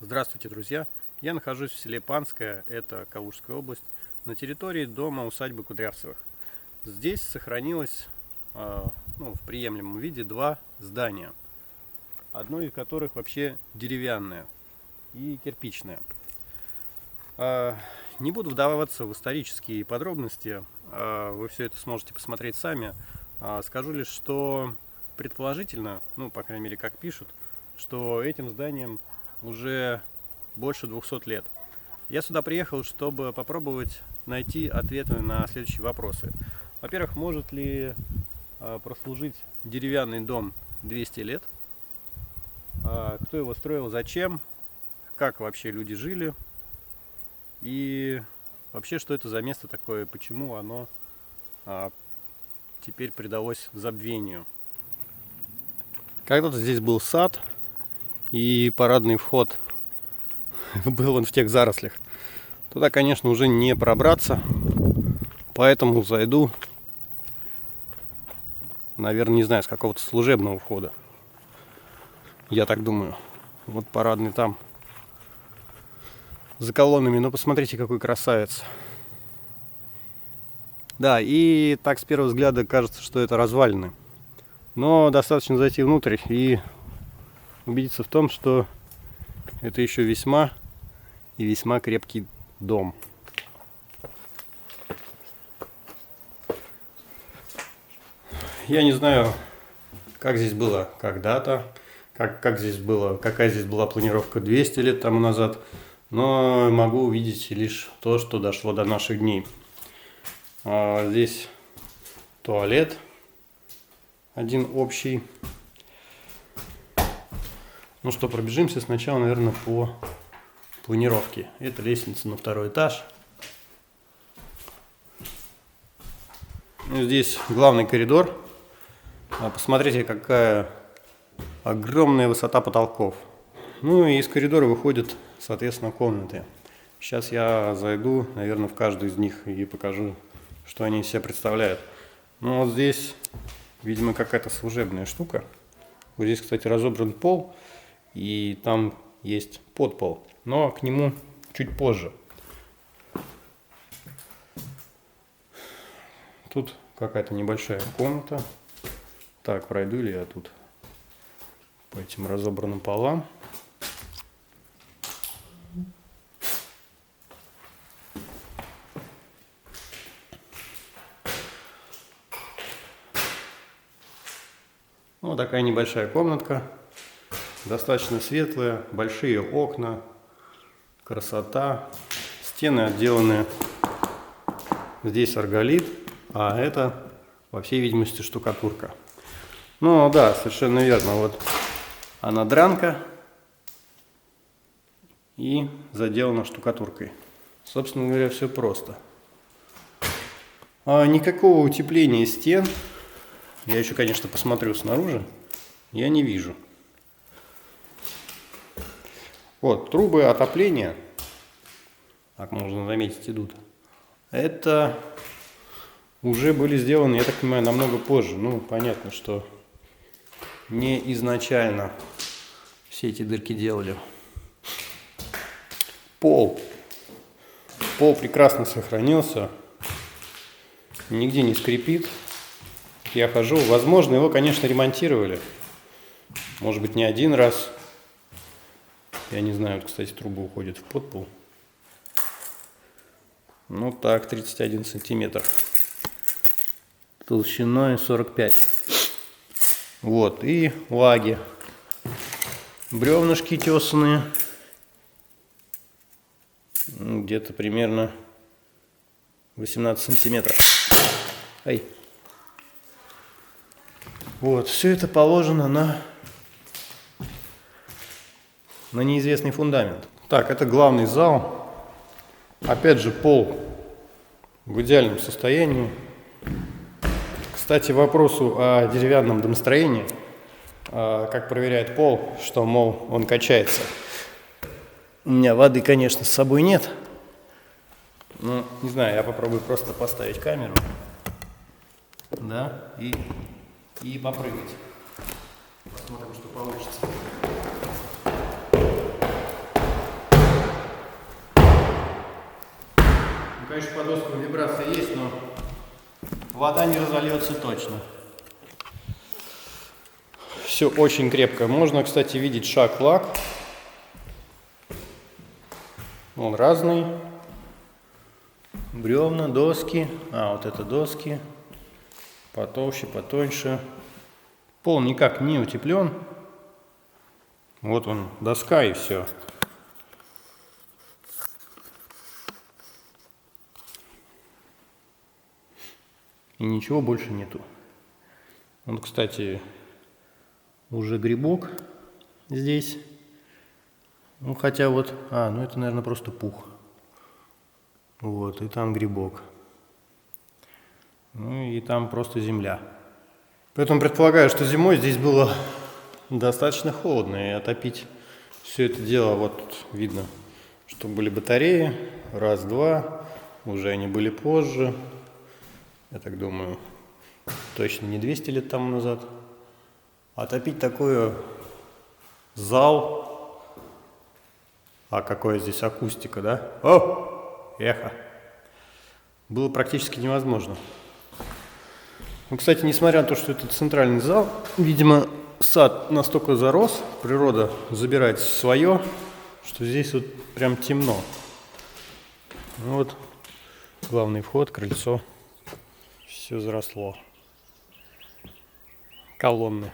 Здравствуйте, друзья! Я нахожусь в селе Панское, это Калужская область, на территории дома-усадьбы Кудрявцевых. Здесь сохранилось в приемлемом виде два здания, одно из которых вообще деревянное и кирпичное. Не буду вдаваться в исторические подробности, вы все это сможете посмотреть сами. Скажу лишь, что предположительно, по крайней мере, как пишут, что этим зданием уже больше 200 лет. Я сюда приехал, чтобы попробовать найти ответы на следующие вопросы. Во-первых, может ли прослужить деревянный дом 200 лет? Кто его строил, зачем? Как вообще люди жили? И вообще, что это за место такое? Почему оно теперь предалось забвению? Когда-то здесь был сад и парадный вход был он в тех зарослях. Туда, конечно, уже не пробраться, поэтому зайду, наверное, не знаю, с какого-то служебного входа. Я так думаю. Вот парадный там, за колоннами. Но посмотрите, какой красавец. Да, и так с первого взгляда кажется, что это развалины. Но достаточно зайти внутрь и убедиться в том, что это еще весьма и весьма крепкий дом. Я не знаю, как здесь было когда-то, какая здесь была планировка 200 лет тому назад, но могу увидеть лишь то, что дошло до наших дней. Здесь туалет один общий. Ну что, пробежимся сначала, наверное, по планировке. Это лестница на второй этаж. Здесь главный коридор. Посмотрите, какая огромная высота потолков. Ну и из коридора выходят, соответственно, комнаты. Сейчас я зайду, наверное, в каждую из них и покажу, что они из себя представляют. Ну вот здесь, видимо, какая-то служебная штука. Вот здесь, кстати, разобран пол. И там есть подпол, но к нему чуть позже. Тут какая-то небольшая комната. Так, пройду ли я тут по этим разобранным полам? Вот такая небольшая комнатка. Достаточно светлая, большие окна, красота. Стены отделаны здесь арголит, а это, по всей видимости, штукатурка. Ну да, совершенно верно. Вот она дранка и заделана штукатуркой. Собственно говоря, все просто. Никакого утепления стен, я еще, конечно, посмотрю снаружи, я не вижу. Вот, трубы отопления, как можно заметить, идут. Это уже были сделаны, я так понимаю, намного позже. Ну, понятно, что не изначально все эти дырки делали. Пол. Пол прекрасно сохранился. Нигде не скрипит. Я хожу. Возможно, его, конечно, ремонтировали. Может быть, не один раз. Я не знаю, кстати, трубы уходят в подпол. Ну так, 31 сантиметр. Толщиной 45. Вот, и лаги. Бревнышки тесаные. Где-то примерно 18 сантиметров. Ай. Вот, все это положено на неизвестный фундамент. Так, это главный зал. Опять же, пол в идеальном состоянии. Кстати, вопросу о деревянном домостроении, как проверяет пол, что, мол, он качается. У меня воды, конечно, с собой нет. Но, не знаю, я попробую просто поставить камеру. Да, и попрыгать. Посмотрим, что получится. Конечно, по доскам вибрация есть, но вода не разольется точно. Все очень крепко. Можно, кстати, видеть шаг-лак. Он разный. Бревна, доски. Вот это доски. Потолще, потоньше. Пол никак не утеплен. Вот он, доска и все. И ничего больше нету. Вот, кстати, уже грибок здесь. Ну, хотя вот... ну это, наверное, просто пух. Вот, и там грибок. Ну, и там просто земля. Поэтому предполагаю, что зимой здесь было достаточно холодно. И отопить все это дело, вот тут видно, что были батареи. Раз, два. Уже они были позже. Я так думаю, точно не 200 лет тому назад. Отопить такой зал. А какая здесь акустика, да? Эхо. Было практически невозможно. Ну, кстати, несмотря на то, что это центральный зал, видимо, сад настолько зарос, природа забирает свое, что здесь вот прям темно. Ну, вот главный вход, крыльцо. Все заросло. Колонны.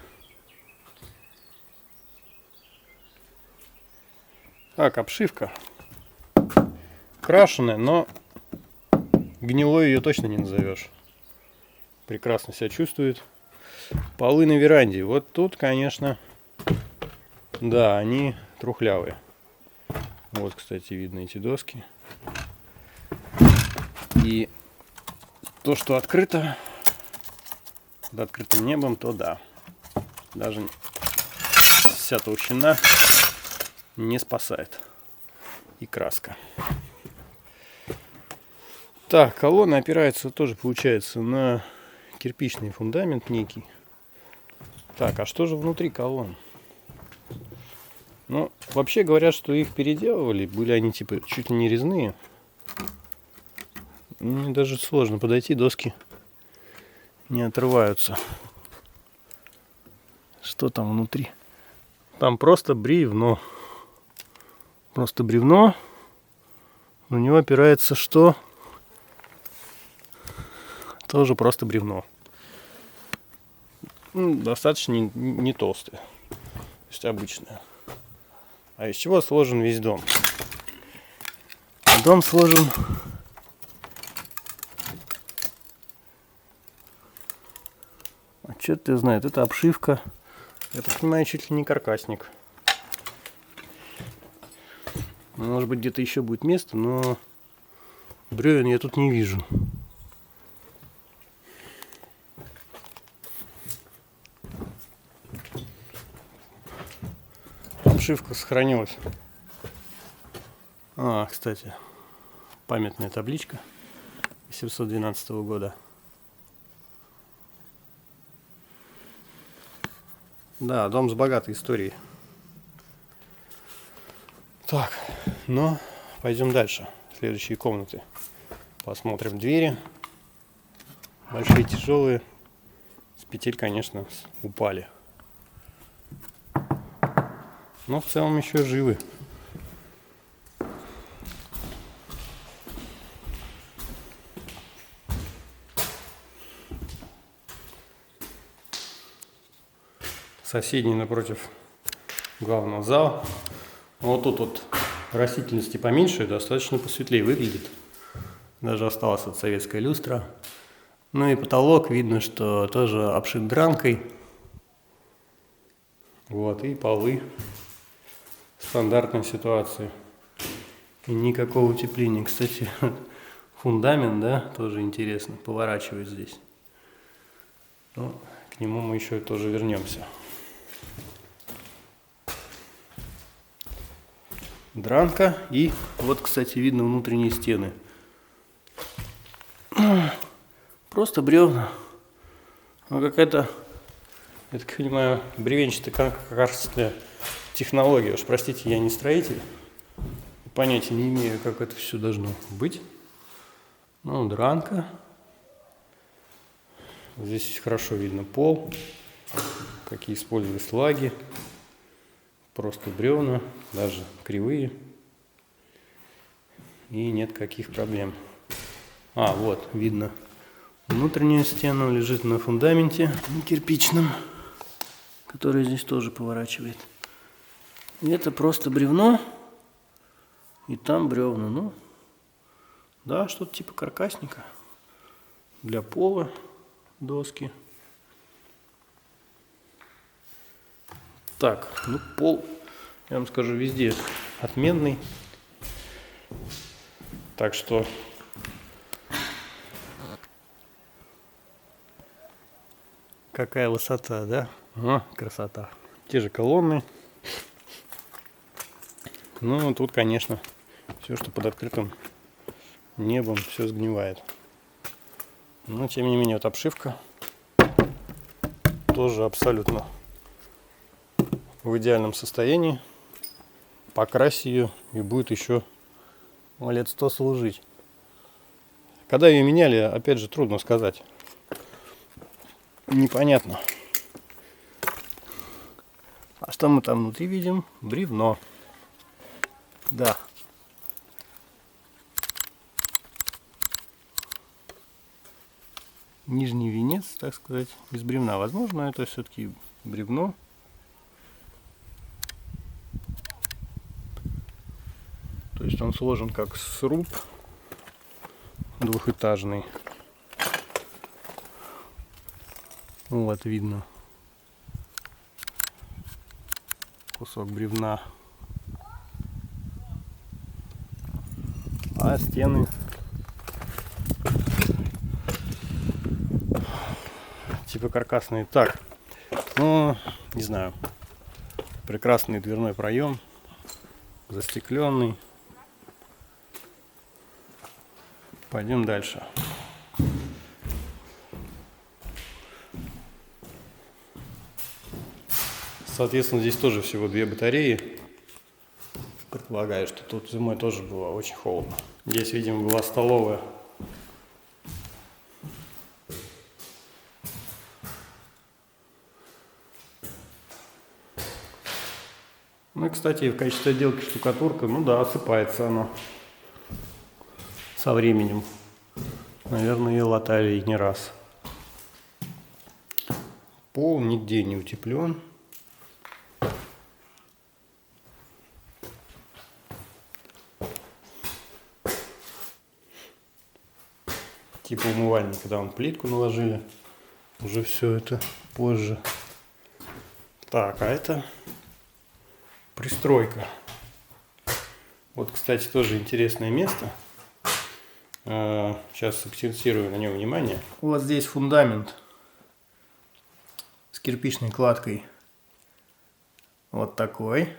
Так, обшивка. Крашеная, но гнилой ее точно не назовешь. Прекрасно себя чувствует. Полы на веранде. Вот тут, конечно, да, они трухлявые. Вот, кстати, видно эти доски. И то, что открыто, под открытым небом, то да. Даже вся толщина не спасает. И краска. Так, колонна опирается тоже, получается, на кирпичный фундамент некий. Так, а что же внутри колонн? Ну, вообще говорят, что их переделывали. Были они типа чуть ли не резные. Мне даже сложно подойти, доски не отрываются. Что там внутри? Там просто бревно. Просто бревно. У него опирается что? Тоже просто бревно. Достаточно не толстое. То есть обычное. А из чего сложен весь дом? Дом сложен... Что ты знаешь, это обшивка. Я так понимаю, чуть ли не каркасник. Может быть, где-то еще будет место, но бревен я тут не вижу. Обшивка сохранилась. Кстати, памятная табличка 812 года. Да, дом с богатой историей. Так, ну, пойдем дальше. Следующие комнаты. Посмотрим двери. Большие, тяжелые. С петель, конечно, упали. Но в целом еще живы. Соседний напротив главного зала. Вот тут вот растительности поменьше, достаточно посветлее выглядит. Даже осталась от советская люстра. Ну и потолок видно, что тоже обшит дранкой. Вот, и полы. Стандартная ситуация. И никакого утепления. Кстати, фундамент, да, тоже интересно, поворачивает здесь. Но к нему мы еще тоже вернемся. Дранка. И вот, кстати, видно внутренние стены. Просто бревна. Ну, какая-то, я так понимаю, бревенчатая каркасная технология. Уж простите, я не строитель. Понятия не имею, как это все должно быть. Ну, дранка. Здесь хорошо видно пол, какие использовали слаги. Просто бревна, даже кривые. И нет каких проблем. А, вот, видно внутреннюю стену, лежит на фундаменте кирпичном, который здесь тоже поворачивает. И это просто бревно, и там бревна. Ну, да, что-то типа каркасника для пола, доски. Так, ну пол, я вам скажу, везде отменный. Так что какая высота, да? О, красота. Те же колонны. Ну, тут, конечно, все, что под открытым небом, все сгнивает. Но, тем не менее, вот обшивка тоже абсолютно в идеальном состоянии. Покрась ее, и будет еще лет 100 служить. Когда ее меняли, опять же, трудно сказать. Непонятно. А что мы там внутри видим? Бревно. Да. Нижний венец, так сказать, из бревна. Возможно, это все-таки бревно. То есть он сложен как сруб двухэтажный. Вот видно кусок бревна. А стены типа каркасные. Так, ну, не знаю. Прекрасный дверной проем, застекленный. Пойдем дальше. Соответственно, здесь тоже всего 2 батареи. Предполагаю, что тут зимой тоже было очень холодно. Здесь, видимо, была столовая. Ну и, кстати, в качестве отделки штукатурка, ну да, осыпается она со временем. Наверное, ее латали и не раз. Пол нигде не утеплен. Типа умывальник, когда он плитку наложили. Уже все это позже. Так, а это пристройка. Вот, кстати, тоже интересное место. Сейчас акцентирую на нем внимание. Вот здесь фундамент с кирпичной кладкой. Вот такой.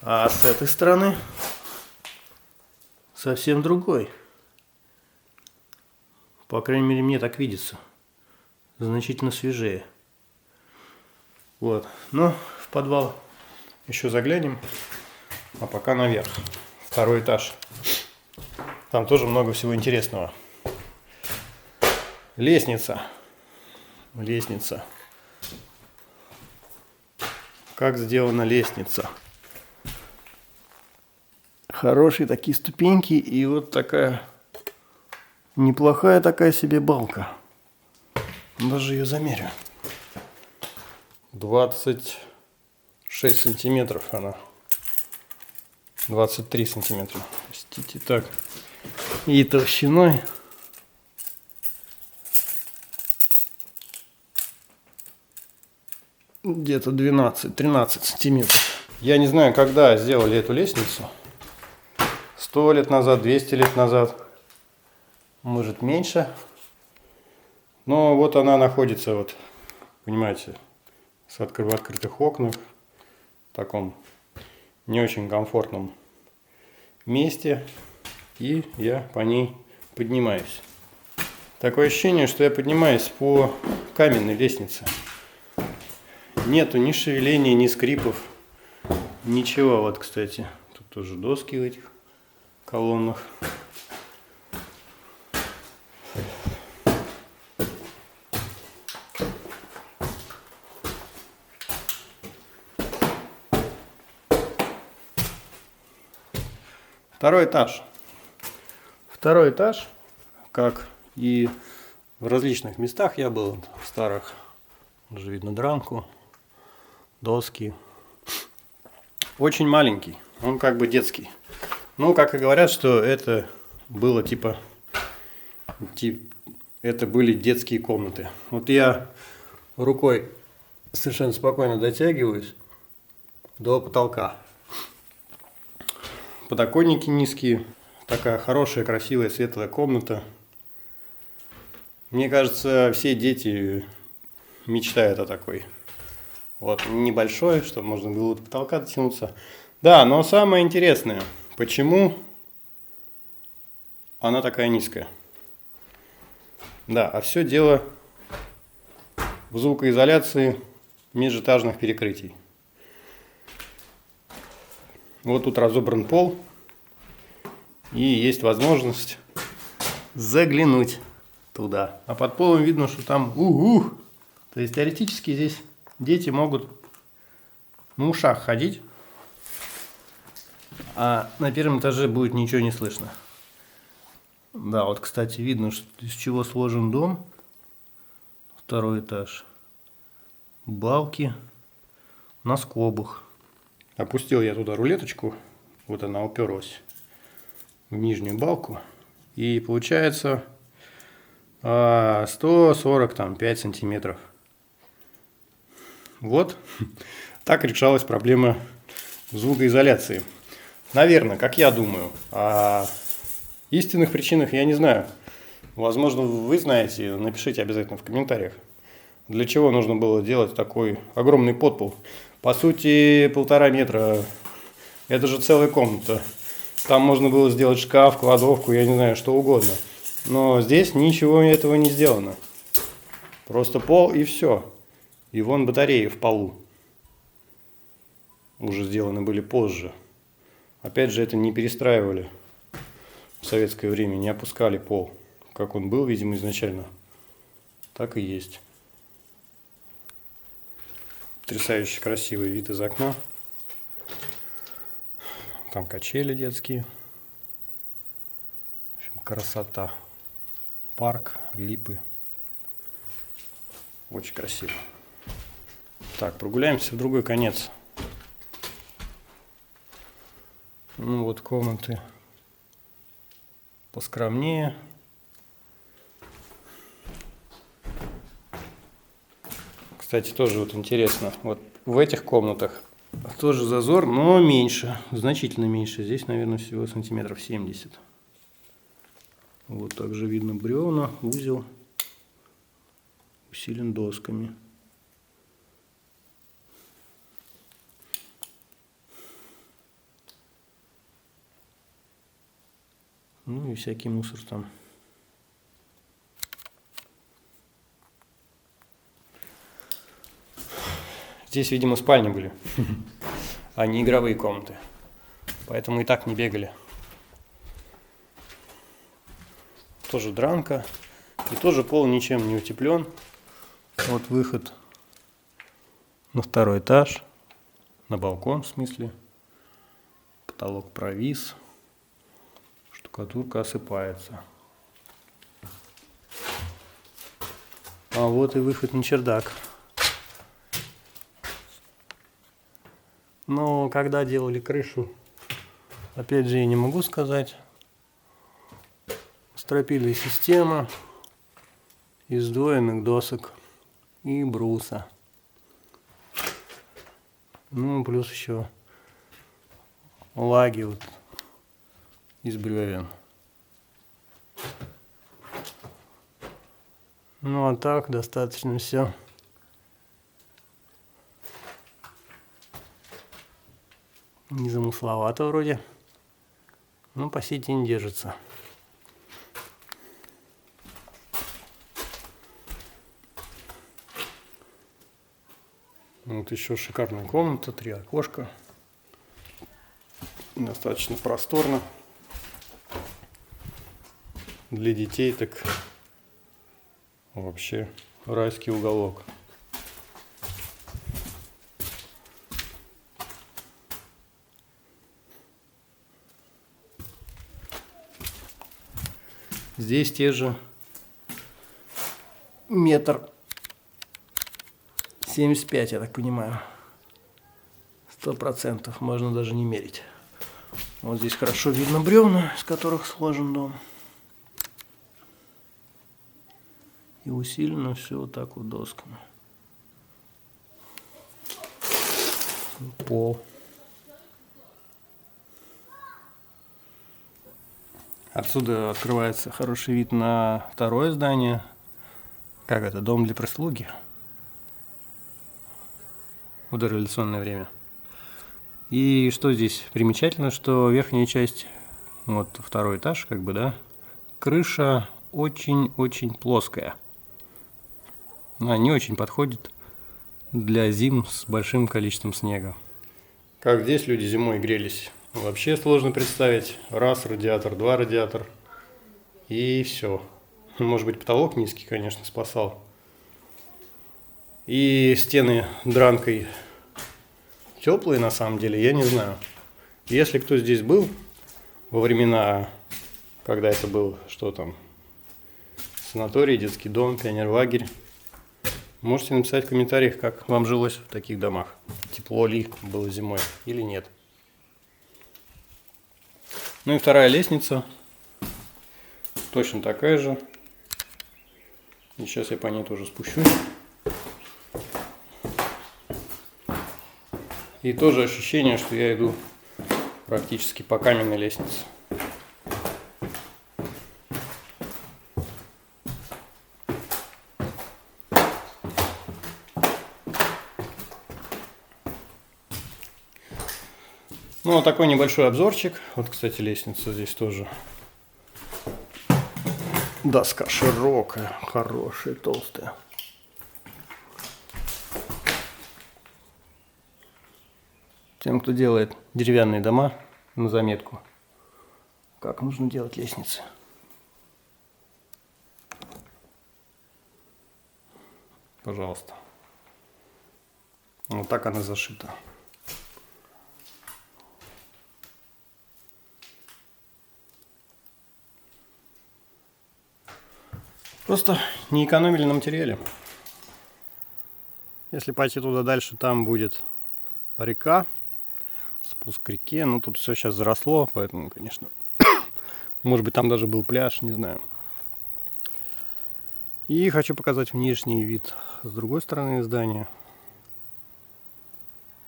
А с этой стороны совсем другой. По крайней мере, мне так видится. Значительно свежее. Вот. Но в подвал еще заглянем. А пока наверх. 2-й этаж. Там тоже много всего интересного. Лестница. Лестница. Как сделана лестница. Хорошие такие ступеньки. И вот такая неплохая такая себе балка. Даже ее замерю. 26 сантиметров она. 23 сантиметра. Простите, так. И толщиной где-то 12-13 сантиметров. Я не знаю, когда сделали эту лестницу. 100 лет назад, 200 лет назад. Может, меньше. Но вот она находится, вот, понимаете, в открытых окнах. В таком не очень комфортном месте, и я по ней поднимаюсь. Такое ощущение, что я поднимаюсь по каменной лестнице. Нету ни шевеления, ни скрипов, ничего. Вот, кстати, тут тоже доски в этих колоннах. Второй этаж. Второй этаж, как и в различных местах я был, в старых, уже видно дранку, доски. Очень маленький, он как бы детский. Ну, как и говорят, что это было это были детские комнаты. Вот я рукой совершенно спокойно дотягиваюсь до потолка. Подоконники низкие, такая хорошая, красивая, светлая комната. Мне кажется, все дети мечтают о такой. Вот, небольшой, чтобы можно было до потолка дотянуться. Да, но самое интересное, почему она такая низкая? Да, а все дело в звукоизоляции межэтажных перекрытий. Вот тут разобран пол, и есть возможность заглянуть туда. А под полом видно, что там То есть теоретически здесь дети могут на ушах ходить, а на первом этаже будет ничего не слышно. Да, вот, кстати, видно, из чего сложен дом. Второй этаж. Балки на скобах. Опустил я туда рулеточку, вот она уперлась в нижнюю балку, и получается 145 сантиметров. Вот так решалась проблема звукоизоляции. Наверное, как я думаю. О истинных причинах я не знаю. Возможно, вы знаете, напишите обязательно в комментариях, для чего нужно было делать такой огромный подпол. По сути, 1,5 метра. Это же целая комната. Там можно было сделать шкаф, кладовку, я не знаю, что угодно. Но здесь ничего этого не сделано. Просто пол и все. И вон батареи в полу. Уже сделаны были позже. Опять же, это не перестраивали в советское время, не опускали пол. Как он был, видимо, изначально, так и есть. Потрясающе красивый вид из окна. Там качели детские. В общем, красота. Парк, липы. Очень красиво. Так, прогуляемся в другой конец. Ну вот комнаты поскромнее. Кстати, тоже вот интересно, вот в этих комнатах тоже зазор, но меньше, значительно меньше. Здесь, наверное, всего сантиметров 70. Вот также видно бревна, узел усилен досками. Ну и всякий мусор там. Здесь, видимо, спальни были, а не игровые комнаты. Поэтому и так не бегали. Тоже дранка. И тоже пол ничем не утеплен. Вот выход на второй этаж. На балкон, в смысле. Потолок провис. Штукатурка осыпается. А вот и выход на чердак. Но когда делали крышу, опять же, я не могу сказать. Стропильная система из сдвоенных досок и бруса. Ну, плюс еще лаги вот из бревен. Ну, а так достаточно все. Незамысловато вроде, но по сети не держится. Вот еще шикарная комната, 3 окошка, достаточно просторно. для детей так вообще райский уголок. Здесь те же 1,75 м, я так понимаю. 100%, можно даже не мерить. Вот здесь хорошо видно бревна, из которых сложен дом. И усилено все вот так вот досками. Пол. Отсюда открывается хороший вид на второе здание. Как это? Дом для прислуги. В дореволюционное время. И что здесь примечательно, что верхняя часть, вот второй этаж, как бы, да, крыша очень-очень плоская. Она не очень подходит для зим с большим количеством снега. Как здесь люди зимой грелись, вообще сложно представить. Раз радиатор, два радиатор и все. Может быть, потолок низкий, конечно, спасал. И стены дранкой теплые, на самом деле, я не знаю. Если кто здесь был во времена, когда это был, что там, санаторий, детский дом, пионерлагерь, можете написать в комментариях, как вам жилось в таких домах. Тепло ли было зимой или нет. Ну и вторая лестница. Точно такая же. И сейчас я по ней тоже спущусь. И тоже ощущение, что я иду практически по каменной лестнице. Ну, вот такой небольшой обзорчик. Вот, кстати, лестница здесь тоже. Доска широкая, хорошая, толстая. Тем, кто делает деревянные дома, на заметку, как нужно делать лестницы. Пожалуйста. Вот так она зашита. Просто не экономили на материале. Если пойти туда дальше, там будет река, спуск к реке. Ну, тут все сейчас заросло, поэтому, конечно, может быть, там даже был пляж, не знаю. И хочу показать внешний вид с другой стороны здания.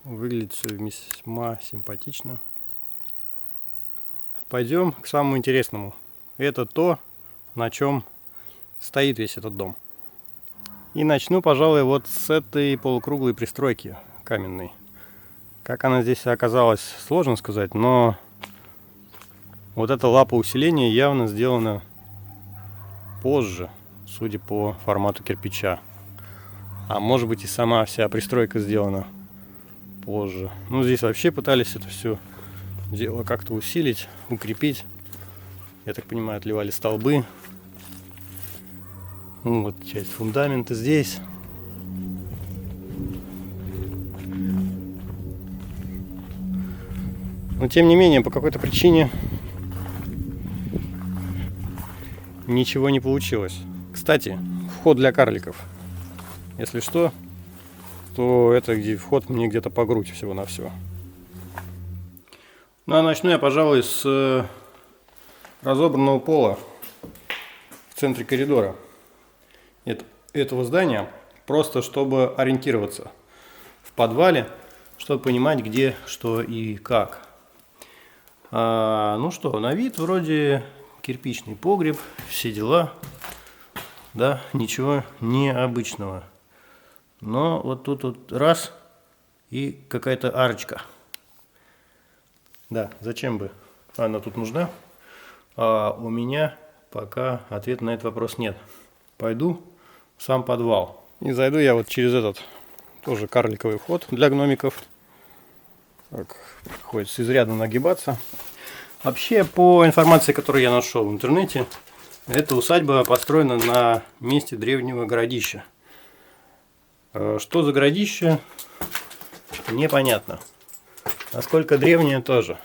Выглядит все весьма симпатично. Пойдем к самому интересному. Это то, на чем стоит весь этот дом. И начну, пожалуй, вот с этой полукруглой пристройки каменной. Как она здесь оказалась, сложно сказать, но вот эта лапа усиления явно сделана позже, судя по формату кирпича. А может быть, и сама вся пристройка сделана позже. Ну, здесь вообще пытались это все дело как-то усилить, укрепить. Я так понимаю, отливали столбы. Ну, вот часть фундамента здесь. Но тем не менее, по какой-то причине ничего не получилось. Кстати, вход для карликов. Если что, то это где вход мне где-то по грудь всего-навсего. Ну а начну я, пожалуй, с разобранного пола в центре коридора этого здания, просто чтобы ориентироваться в подвале, чтобы понимать, где, что и как. Ну что, на вид вроде кирпичный погреб, все дела, да, ничего необычного. Но вот тут вот раз и какая-то арочка. Да, зачем бы она тут нужна? У меня пока ответа на этот вопрос нет. Пойду в сам подвал. И зайду я вот через этот тоже карликовый вход для гномиков. Так, приходится изрядно нагибаться. Вообще, по информации, которую я нашел в интернете, Эта усадьба построена на месте древнего городища. Что за городище, непонятно. Насколько древнее тоже.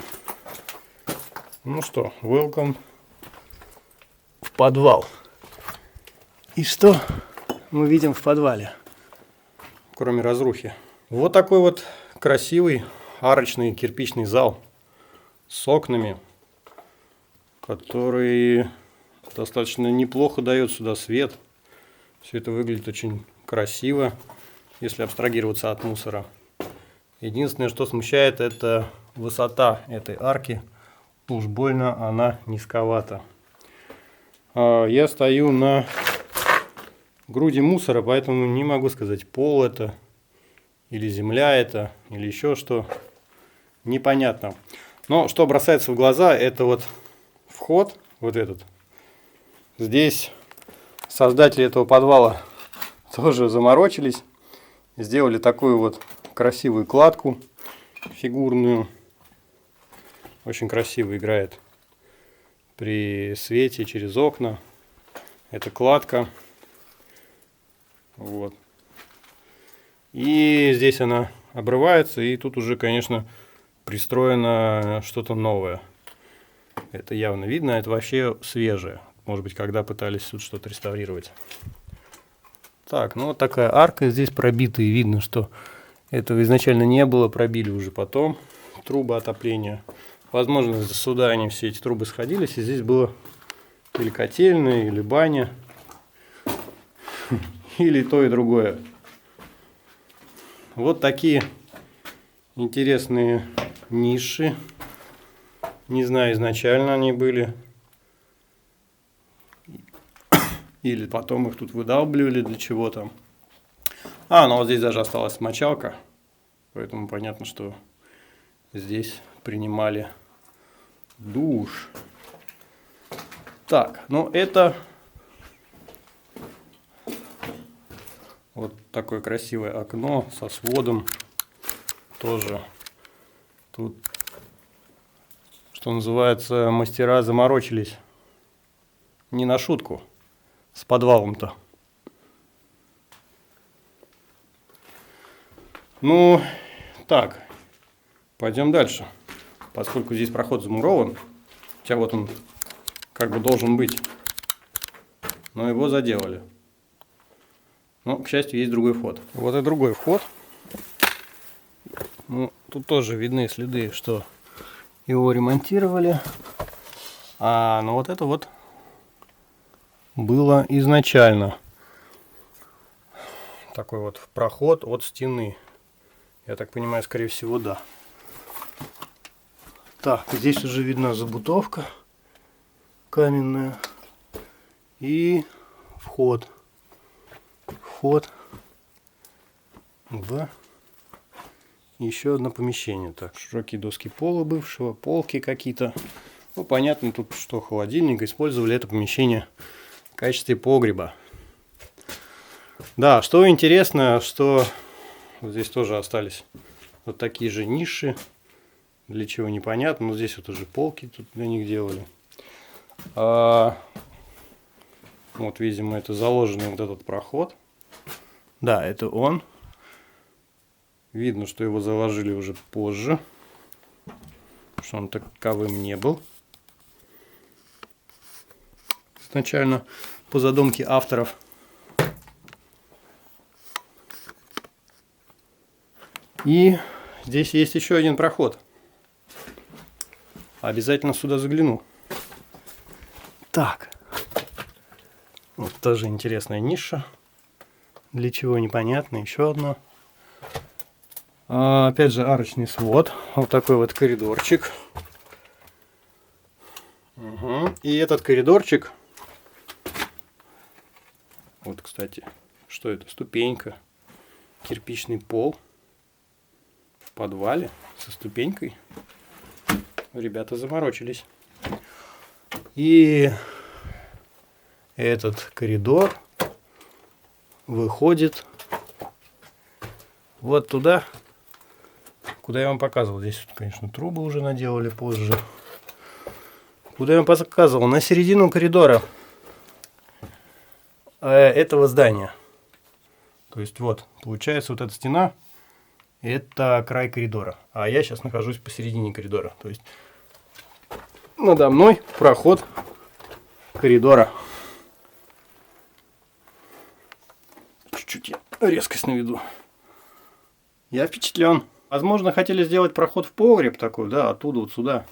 Ну что, welcome в подвал. И что мы видим в подвале, кроме разрухи? Вот такой вот красивый арочный кирпичный зал с окнами, который достаточно неплохо дает сюда свет. Все это выглядит очень красиво, если абстрагироваться от мусора. Единственное, что смущает, это высота этой арки. Уж больно она низковата. Я стою на груди мусора, поэтому не могу сказать, пол это, или земля это, или еще что. Непонятно. Но что бросается в глаза, это вот вход, вот этот. Здесь создатели этого подвала тоже заморочились. Сделали такую вот красивую кладку фигурную. Очень красиво играет при свете через окна. Это кладка. Вот. И здесь она обрывается, и тут уже, конечно, пристроено что-то новое. Это явно видно, это вообще свежее. Может быть, когда пытались тут что-то реставрировать. Так, ну вот такая арка здесь пробита, и видно, что этого изначально не было, пробили уже потом трубы отопления. Возможно, сюда они все эти трубы сходились, и здесь было или котельная, или баня, или то и другое. Вот такие интересные ниши. Не знаю, изначально они были, или потом их тут выдалбливали для чего там. Ну вот здесь даже осталась мочалка, поэтому понятно, что здесь принимали душ. Так, ну это вот такое красивое окно со сводом. Тоже тут, что называется, мастера заморочились. Не на шутку с подвалом-то. Ну, так, пойдем дальше. Поскольку здесь проход замурован, хотя вот он как бы должен быть, но его заделали. Но, к счастью, есть другой вход. Вот и другой вход. Ну, тут тоже видны следы, что его ремонтировали. Но вот это вот было изначально. Такой вот проход от стены. Я так понимаю, скорее всего, да. Так, здесь уже видна забутовка каменная. И вход. Вход в еще одно помещение. Так, широкие доски пола бывшего, полки какие-то. Ну, понятно, тут что холодильник. Использовали это помещение в качестве погреба. Да, что интересно, что вот здесь тоже остались вот такие же ниши. Для чего непонятно. Но здесь вот уже полки тут для них делали. Вот, видимо, это заложенный вот этот проход. Да, это он. Видно, что его заложили уже позже, что он таковым не был изначально по задумке авторов. И здесь есть еще один проход. Обязательно сюда загляну. Так. Вот тоже интересная ниша. Для чего непонятно. Еще одно. Опять же арочный свод. Вот такой вот коридорчик. Угу. И этот коридорчик. Вот, кстати, что это? Ступенька. Кирпичный пол. В подвале со ступенькой. Ребята заморочились. И этот коридор выходит вот туда, куда я вам показывал. Здесь, конечно, трубы уже наделали позже. Куда я вам показывал? На середину коридора этого здания. То есть вот, получается, вот эта стена – это край коридора. А я сейчас нахожусь посередине коридора. То есть надо мной проход коридора. Чуть-чуть я резкость наведу. Я впечатлен. Возможно, хотели сделать проход в погреб такой, да, оттуда вот сюда.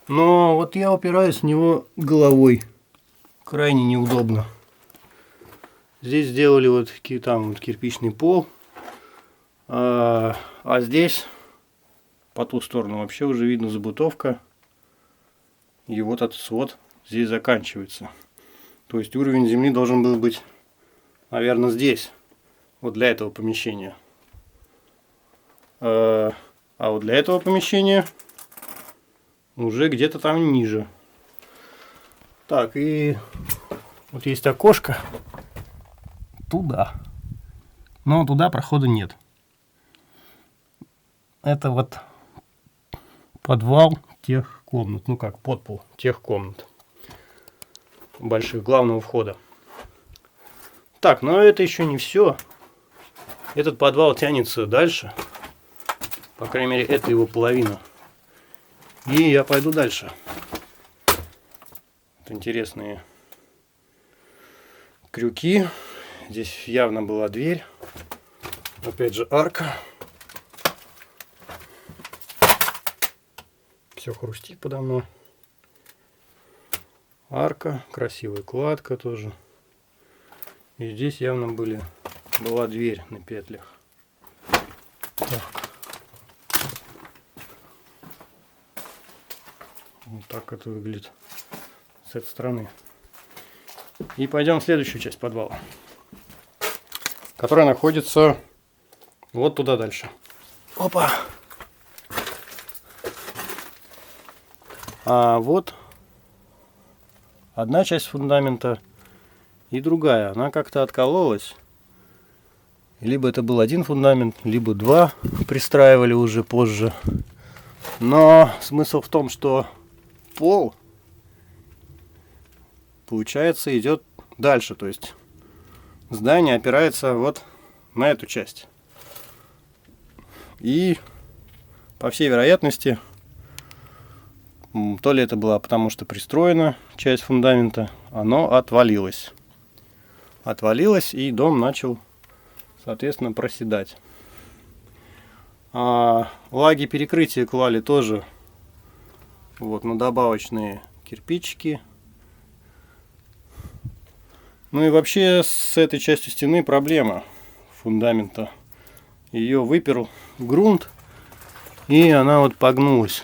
Но вот я упираюсь в него головой. Крайне неудобно. Здесь сделали вот там вот кирпичный пол. А здесь по ту сторону вообще уже видно забутовка. И вот этот свод здесь заканчивается. То есть уровень земли должен был быть, наверное, здесь. Вот для этого помещения. А вот для этого помещения уже где-то там ниже. Так, и вот есть окошко туда. Но туда прохода нет. Это вот подвал тех комнат. Ну как, подпол тех комнат. Больших, главного входа. Так, но это еще не все. Этот подвал тянется дальше. По крайней мере, это его половина. И я пойду дальше. Вот интересные крюки. Здесь явно была дверь. Опять же арка. Все хрустит подо мной. Арка, красивая кладка тоже. И здесь явно была дверь на петлях. Так. Вот так это выглядит с этой стороны. И пойдем в следующую часть подвала, которая находится вот туда дальше. Опа! А вот одна часть фундамента и другая. Она как-то откололась. Либо это был один фундамент, либо два пристраивали уже позже. Но смысл в том, что пол, получается, идет дальше. То есть здание опирается вот на эту часть. И, по всей вероятности, то ли это было потому, что пристроена часть фундамента, оно отвалилось. Отвалилось, и дом начал, соответственно, проседать. Лаги перекрытия клали тоже вот на добавочные кирпичики. Ну и вообще с этой частью стены проблема фундамента. Ее выперл грунт, и она вот погнулась.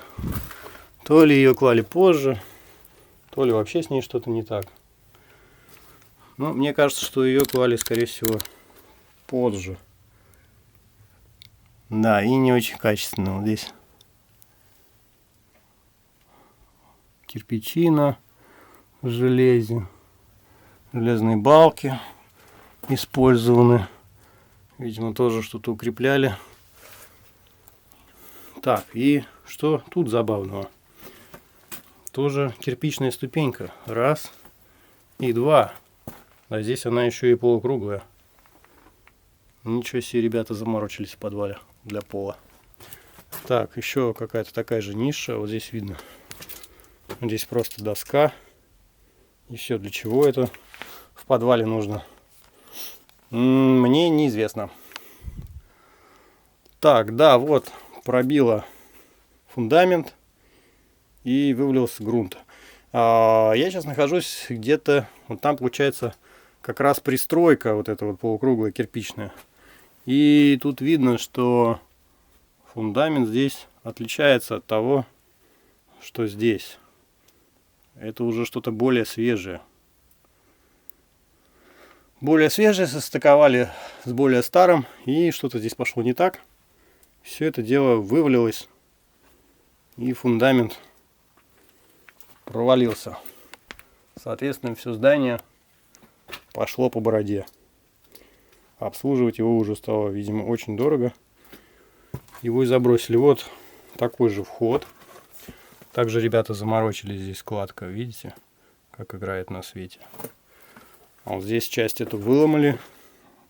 То ли ее клали позже, то ли вообще с ней что-то не так. Но мне кажется, что ее клали, скорее всего, позже. Да, и не очень качественно вот здесь. Кирпичина в железе. Железные балки использованы. Видимо, тоже что-то укрепляли. Так, и что тут забавного? Тоже кирпичная ступенька. Раз и два. А здесь она еще и полукруглая. Ничего себе, ребята заморочились в подвале для пола. Так, еще какая-то такая же ниша. Вот здесь видно. Здесь просто доска. И все, для чего это в подвале нужно, мне неизвестно. Так, да, вот пробило фундамент и вывалился грунт. Я сейчас нахожусь где-то, вот там получается как раз пристройка, вот эта вот полукруглая кирпичная. И тут видно, что фундамент здесь отличается от того, что здесь. Это уже что-то более свежее. Более свежее состыковали с более старым, и что-то здесь пошло не так. Все это дело вывалилось, и фундамент провалился. Соответственно, все здание пошло по бороде. Обслуживать его уже стало, видимо, очень дорого. Его и забросили. Вот такой же вход. Также ребята заморочили здесь кладка. Видите, как играет на свете. А вот здесь часть эту выломали,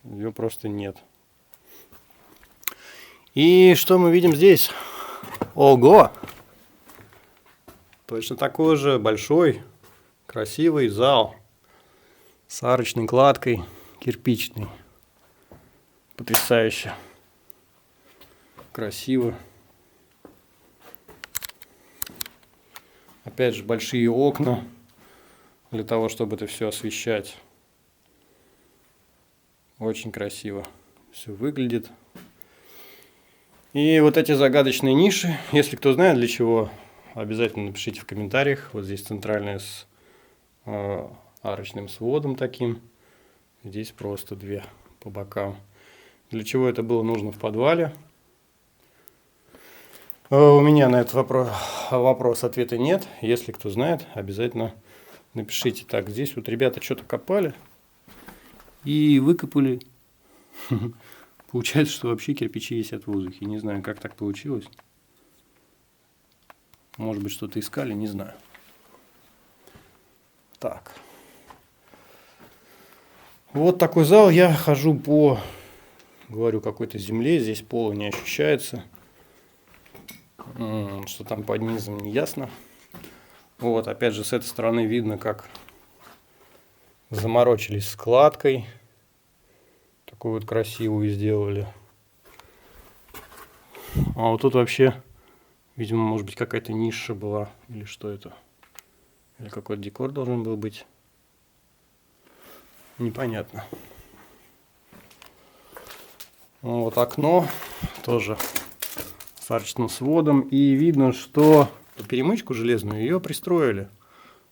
ее просто нет. И что мы видим здесь? Ого! Точно такой же большой, красивый зал с арочной кладкой, кирпичный. Потрясающе. Красиво. Опять же, большие окна для того, чтобы это все освещать. Очень красиво все выглядит. И вот эти загадочные ниши, если кто знает для чего, обязательно напишите в комментариях. Вот здесь центральная с арочным сводом таким. Здесь просто две по бокам. Для чего это было нужно в подвале? У меня на этот вопрос ответа нет. Если кто знает, обязательно напишите. Так, здесь вот ребята что-то копали и выкопали. Получается, что вообще кирпичи висят в воздухе. Не знаю, как так получилось. Может быть, что-то искали, не знаю. Так. Вот такой зал. Я хожу по, говорю, какой-то земле. Здесь пола не ощущается. Что там под низом, не ясно. Вот, опять же, с этой стороны видно, как заморочились складкой. Такую вот красивую сделали. А вот тут вообще, видимо, может быть, какая-то ниша была. Или что это? Или какой-то декор должен был быть. Непонятно. Вот окно тоже с арочным сводом. И видно, что перемычку железную ее пристроили.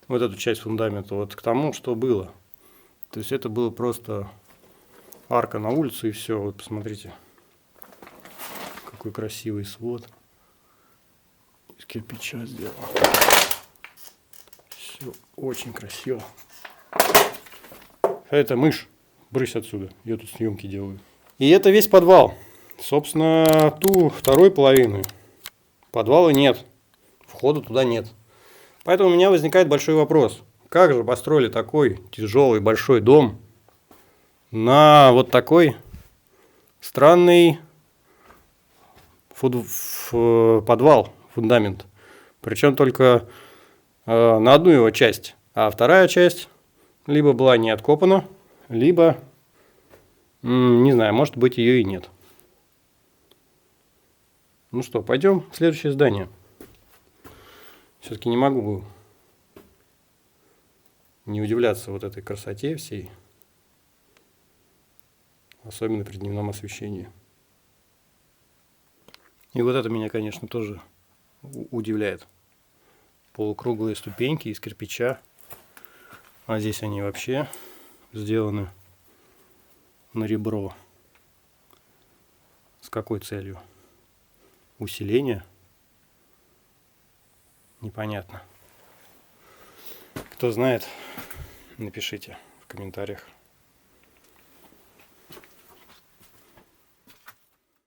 Вот эту часть фундамента вот к тому, что было. То есть это было просто арка на улицу и все. Вот посмотрите, какой красивый свод. Из кирпича сделал. Все очень красиво. Это мышь. Брысь отсюда. Я тут съемки делаю. И это весь подвал. Собственно, ту второй половины подвала нет. Входа туда нет. Поэтому у меня возникает большой вопрос. Как же построили такой тяжелый большой дом на вот такой странный подвал, фундамент. Причем только на одну его часть. А вторая часть либо была не откопана, либо, не знаю, может быть, ее и нет. Ну что, пойдем в следующее здание. Все-таки не могу не удивляться вот этой красоте всей. Особенно при дневном освещении. И вот это меня, конечно, тоже удивляет. Полукруглые ступеньки из кирпича. А здесь они вообще сделаны на ребро. С какой целью? Усиление? Непонятно. Кто знает, напишите в комментариях.